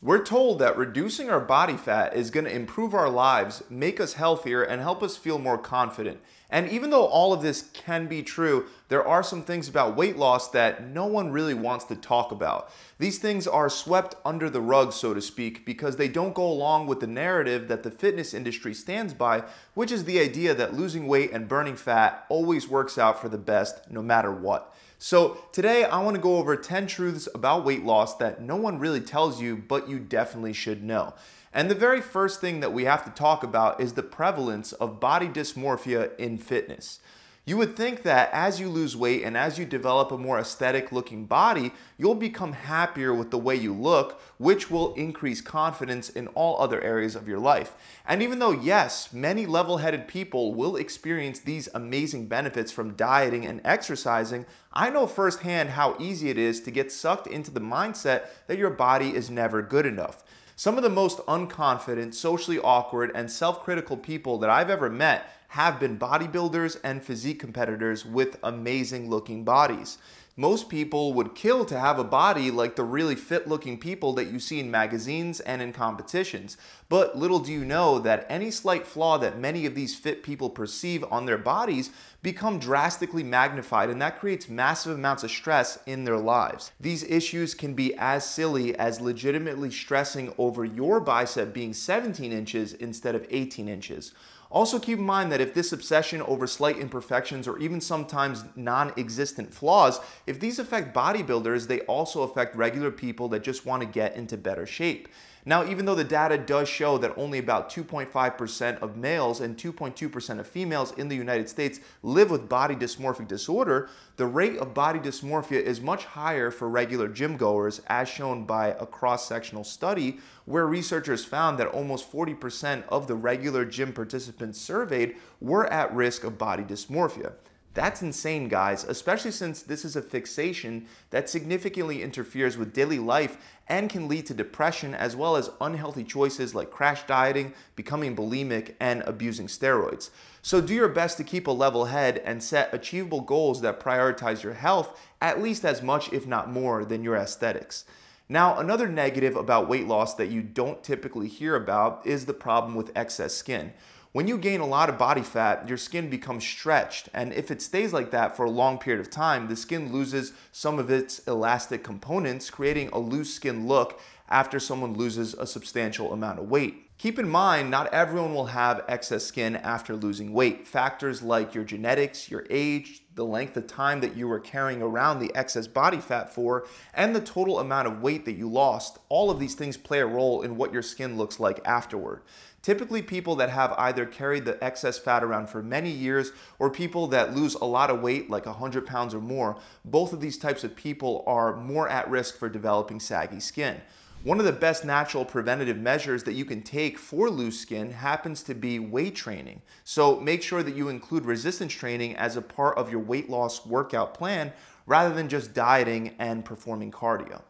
We're told that reducing our body fat is going to improve our lives, make us healthier, and help us feel more confident. And even though all of this can be true, there are some things about weight loss that no one really wants to talk about. These things are swept under the rug, so to speak, because they don't go along with the narrative that the fitness industry stands by, which is the idea that losing weight and burning fat always works out for the best no matter what. So today I want to go over 10 truths about weight loss that no one really tells you, but you definitely should know. And the very first thing that we have to talk about is the prevalence of body dysmorphia in fitness. You would think that as you lose weight and as you develop a more aesthetic looking body, you'll become happier with the way you look, which will increase confidence in all other areas of your life. And even though, yes, many level-headed people will experience these amazing benefits from dieting and exercising, I know firsthand how easy it is to get sucked into the mindset that your body is never good enough. Some of the most unconfident, socially awkward, and self-critical people that I've ever met have been bodybuilders and physique competitors with amazing looking bodies. Most people would kill to have a body like the really fit looking people that you see in magazines and in competitions. But little do you know that any slight flaw that many of these fit people perceive on their bodies become drastically magnified, and that creates massive amounts of stress in their lives. These issues can be as silly as legitimately stressing over your bicep being 17 inches instead of 18 inches. Also keep in mind that if this obsession over slight imperfections or even sometimes non-existent flaws, if these affect bodybuilders, they also affect regular people that just want to get into better shape. Now, even though the data does show that only about 2.5% of males and 2.2% of females in the United States live with body dysmorphic disorder, the rate of body dysmorphia is much higher for regular gym goers, as shown by a cross-sectional study where researchers found that almost 40% of the regular gym participants surveyed were at risk of body dysmorphia. That's insane, guys, especially since this is a fixation that significantly interferes with daily life and can lead to depression, as well as unhealthy choices like crash dieting, becoming bulimic, and abusing steroids. So do your best to keep a level head and set achievable goals that prioritize your health at least as much, if not more, than your aesthetics. Now, another negative about weight loss that you don't typically hear about is the problem with excess skin. When you gain a lot of body fat, your skin becomes stretched, and if it stays like that for a long period of time, the skin loses some of its elastic components, creating a loose skin look after someone loses a substantial amount of weight. Keep in mind, not everyone will have excess skin after losing weight. Factors like your genetics, your age, the length of time that you were carrying around the excess body fat for, and the total amount of weight that you lost, all of these things play a role in what your skin looks like afterward. Typically, people that have either carried the excess fat around for many years or people that lose a lot of weight, like 100 pounds or more, both of these types of people are more at risk for developing saggy skin. One of the best natural preventative measures that you can take for loose skin happens to be weight training. So make sure that you include resistance training as a part of your weight loss workout plan rather than just dieting and performing cardio.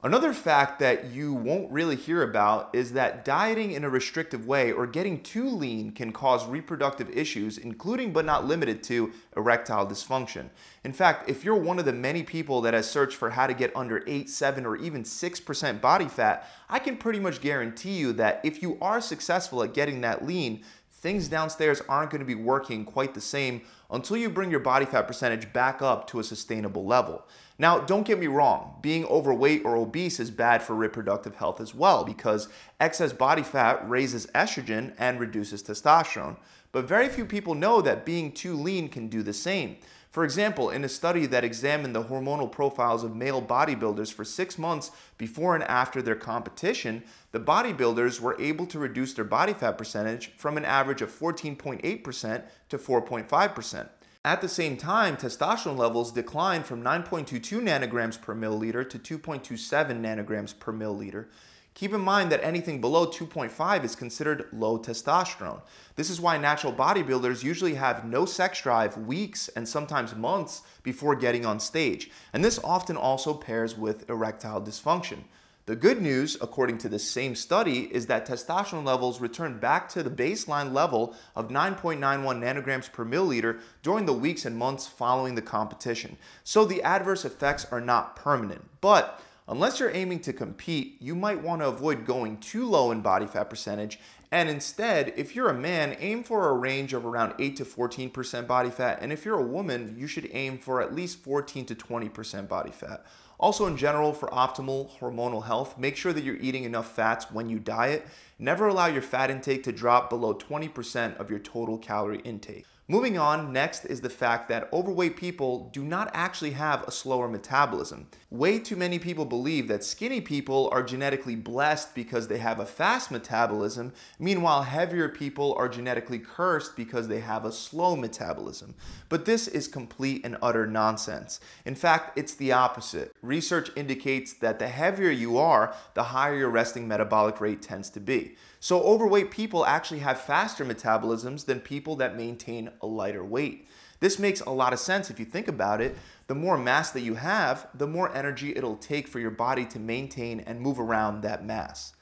Another fact that you won't really hear about is that dieting in a restrictive way or getting too lean can cause reproductive issues, including but not limited to erectile dysfunction. In fact, if you're one of the many people that has searched for how to get under 8, 7, or even 6% body fat, I can pretty much guarantee you that if you are successful at getting that lean, things downstairs aren't going to be working quite the same until you bring your body fat percentage back up to a sustainable level. Now, don't get me wrong, being overweight or obese is bad for reproductive health as well because excess body fat raises estrogen and reduces testosterone. But very few people know that being too lean can do the same. For example, in a study that examined the hormonal profiles of male bodybuilders for 6 months before and after their competition, the bodybuilders were able to reduce their body fat percentage from an average of 14.8% to 4.5%. At the same time, testosterone levels declined from 9.22 nanograms per milliliter to 2.27 nanograms per milliliter. Keep in mind that anything below 2.5 is considered low testosterone. This is why natural bodybuilders usually have no sex drive weeks and sometimes months before getting on stage. And this often also pairs with erectile dysfunction. The good news, according to this same study, is that testosterone levels return back to the baseline level of 9.91 nanograms per milliliter during the weeks and months following the competition. So the adverse effects are not permanent. But Unless you're aiming to compete, you might want to avoid going too low in body fat percentage, and instead, if you're a man, aim for a range of around 8 to 14% body fat, and if you're a woman, you should aim for at least 14 to 20% body fat. Also, in general, for optimal hormonal health, make sure that you're eating enough fats when you diet. Never allow your fat intake to drop below 20% of your total calorie intake. Moving on, next is the fact that overweight people do not actually have a slower metabolism. Way too many people believe that skinny people are genetically blessed because they have a fast metabolism. Meanwhile, heavier people are genetically cursed because they have a slow metabolism. But this is complete and utter nonsense. In fact, it's the opposite. Research indicates that the heavier you are, the higher your resting metabolic rate tends to be. So overweight people actually have faster metabolisms than people that maintain a lighter weight. This makes a lot of sense if you think about it. The more mass that you have, the more energy it'll take for your body to maintain and move around that mass.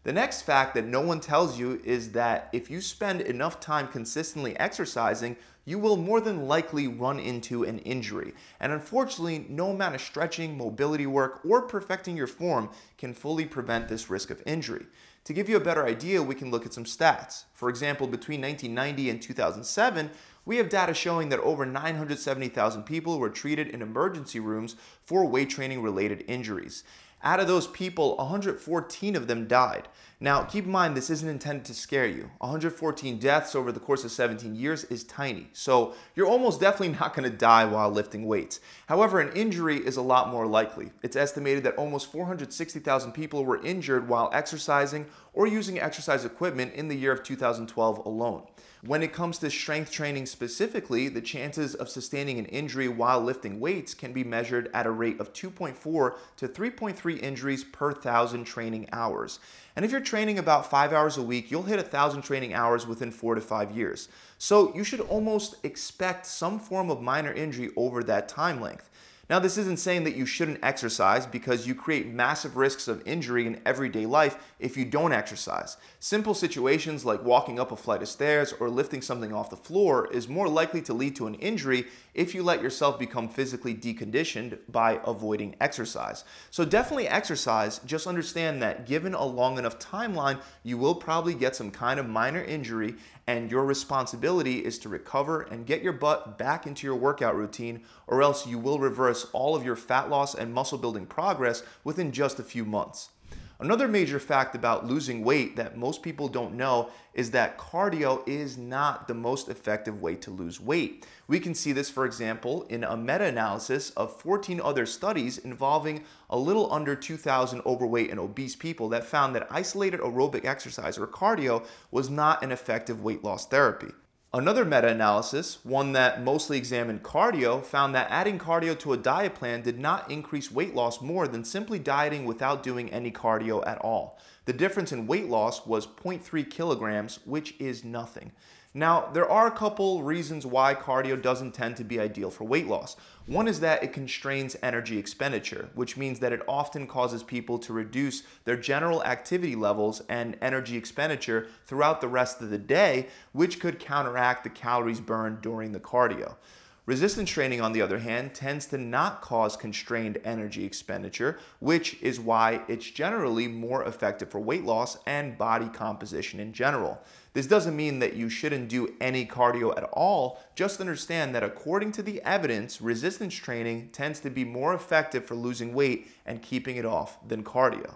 The next fact that no one tells you is that if you spend enough time consistently exercising, you will more than likely run into an injury. And unfortunately, no amount of stretching, mobility work, or perfecting your form can fully prevent this risk of injury. To give you a better idea, we can look at some stats. For example, between 1990 and 2007, we have data showing that over 970,000 people were treated in emergency rooms for weight training related injuries. Out of those people, 114 of them died. Now, keep in mind, this isn't intended to scare you. 114 deaths over the course of 17 years is tiny, so you're almost definitely not going to die while lifting weights. However, an injury is a lot more likely. It's estimated that almost 460,000 people were injured while exercising or using exercise equipment in the year of 2012 alone. When it comes to strength training specifically, the chances of sustaining an injury while lifting weights can be measured at a rate of 2.4 to 3.3 injuries per 1,000 training hours. And if you're training about 5 hours a week, you'll hit 1,000 training hours within 4 to 5 years. So you should almost expect some form of minor injury over that time length. Now, this isn't saying that you shouldn't exercise, because you create massive risks of injury in everyday life if you don't exercise. Simple situations like walking up a flight of stairs or lifting something off the floor is more likely to lead to an injury if you let yourself become physically deconditioned by avoiding exercise. So definitely exercise, just understand that given a long enough timeline, you will probably get some kind of minor injury, and your responsibility is to recover and get your butt back into your workout routine, or else you will reverse all of your fat loss and muscle building progress within just a few months. Another major fact about losing weight that most people don't know is that cardio is not the most effective way to lose weight. We can see this, for example, in a meta-analysis of 14 other studies involving a little under 2,000 overweight and obese people that found that isolated aerobic exercise or cardio was not an effective weight loss therapy. Another meta-analysis, one that mostly examined cardio, found that adding cardio to a diet plan did not increase weight loss more than simply dieting without doing any cardio at all. The difference in weight loss was 0.3 kilograms, which is nothing. Now, there are a couple reasons why cardio doesn't tend to be ideal for weight loss. One is that it constrains energy expenditure, which means that it often causes people to reduce their general activity levels and energy expenditure throughout the rest of the day, which could counteract the calories burned during the cardio. Resistance training, on the other hand, tends to not cause constrained energy expenditure, which is why it's generally more effective for weight loss and body composition in general. This doesn't mean that you shouldn't do any cardio at all. Just understand that according to the evidence, resistance training tends to be more effective for losing weight and keeping it off than cardio.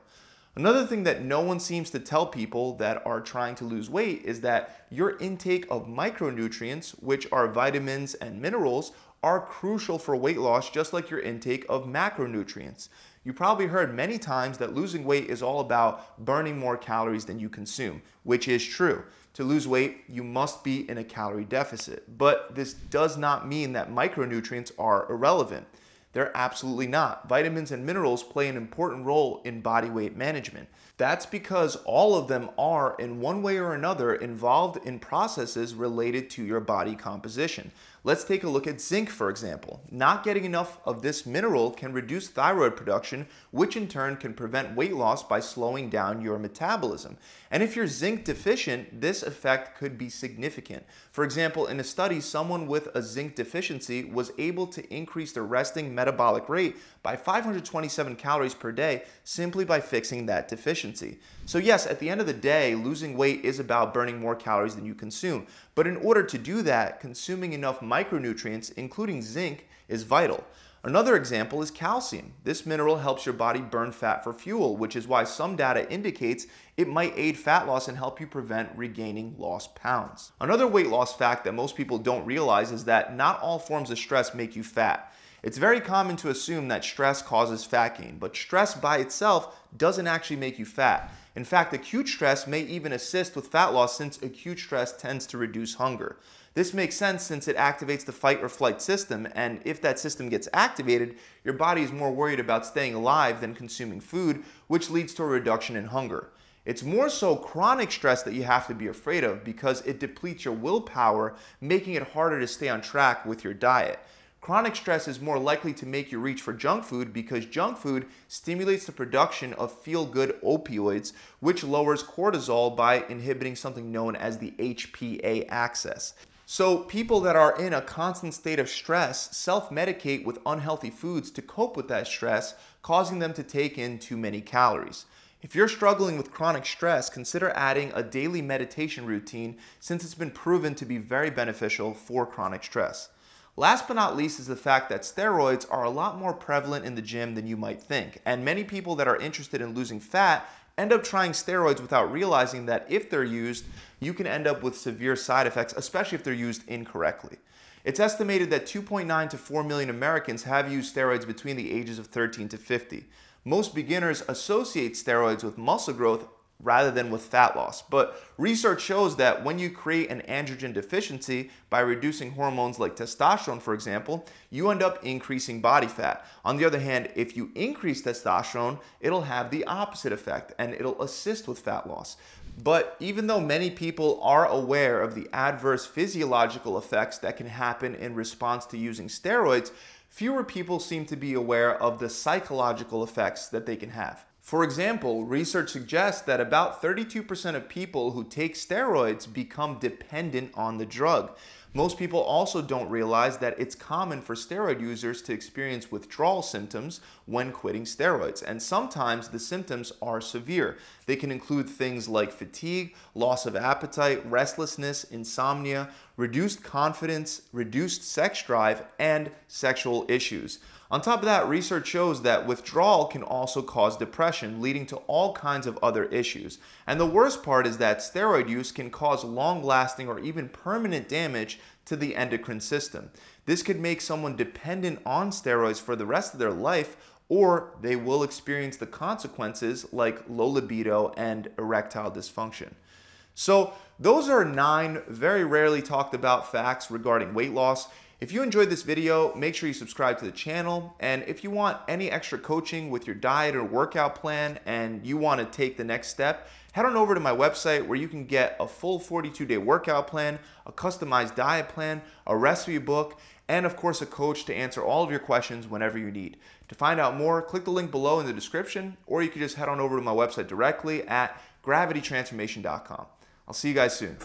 Another thing that no one seems to tell people that are trying to lose weight is that your intake of micronutrients, which are vitamins and minerals, are crucial for weight loss, just like your intake of macronutrients. You probably heard many times that losing weight is all about burning more calories than you consume, which is true. To lose weight, you must be in a calorie deficit, but this does not mean that micronutrients are irrelevant. They're absolutely not. Vitamins and minerals play an important role in body weight management. That's because all of them are, in one way or another, involved in processes related to your body composition. Let's take a look at zinc, for example. Not getting enough of this mineral can reduce thyroid production, which in turn can prevent weight loss by slowing down your metabolism. And if you're zinc deficient, this effect could be significant. For example, in a study, someone with a zinc deficiency was able to increase their resting metabolic rate by 527 calories per day simply by fixing that deficiency. So yes, at the end of the day, losing weight is about burning more calories than you consume. But in order to do that, consuming enough micronutrients, including zinc, is vital. Another example is calcium. This mineral helps your body burn fat for fuel, which is why some data indicates it might aid fat loss and help you prevent regaining lost pounds. Another weight loss fact that most people don't realize is that not all forms of stress make you fat. It's very common to assume that stress causes fat gain, but stress by itself doesn't actually make you fat. In fact, acute stress may even assist with fat loss since acute stress tends to reduce hunger. This makes sense since it activates the fight or flight system, and if that system gets activated, your body is more worried about staying alive than consuming food, which leads to a reduction in hunger. It's more so chronic stress that you have to be afraid of because it depletes your willpower, making it harder to stay on track with your diet. Chronic stress is more likely to make you reach for junk food because junk food stimulates the production of feel-good opioids, which lowers cortisol by inhibiting something known as the HPA axis. So people that are in a constant state of stress self-medicate with unhealthy foods to cope with that stress, causing them to take in too many calories. If you're struggling with chronic stress, consider adding a daily meditation routine since it's been proven to be very beneficial for chronic stress. Last but not least is the fact that steroids are a lot more prevalent in the gym than you might think, and many people that are interested in losing fat end up trying steroids without realizing that if they're used, you can end up with severe side effects, especially if they're used incorrectly. It's estimated that 2.9 to 4 million Americans have used steroids between the ages of 13 to 50. Most beginners associate steroids with muscle growth rather than with fat loss. But research shows that when you create an androgen deficiency by reducing hormones like testosterone, for example, you end up increasing body fat. On the other hand, if you increase testosterone, it'll have the opposite effect and it'll assist with fat loss. But even though many people are aware of the adverse physiological effects that can happen in response to using steroids, fewer people seem to be aware of the psychological effects that they can have. For example, research suggests that about 32% of people who take steroids become dependent on the drug. Most people also don't realize that it's common for steroid users to experience withdrawal symptoms when quitting steroids, and sometimes the symptoms are severe. They can include things like fatigue, loss of appetite, restlessness, insomnia, reduced confidence, reduced sex drive, and sexual issues. On top of that, research shows that withdrawal can also cause depression, leading to all kinds of other issues. And the worst part is that steroid use can cause long-lasting or even permanent damage to the endocrine system. This could make someone dependent on steroids for the rest of their life, or they will experience the consequences like low libido and erectile dysfunction. So those are 9 very rarely talked about facts regarding weight loss. If you enjoyed this video, make sure you subscribe to the channel, and if you want any extra coaching with your diet or workout plan and you want to take the next step, head on over to my website where you can get a full 42-day workout plan, a customized diet plan, a recipe book, and of course a coach to answer all of your questions whenever you need. To find out more, click the link below in the description, or you can just head on over to my website directly at gravitytransformation.com. I'll see you guys soon.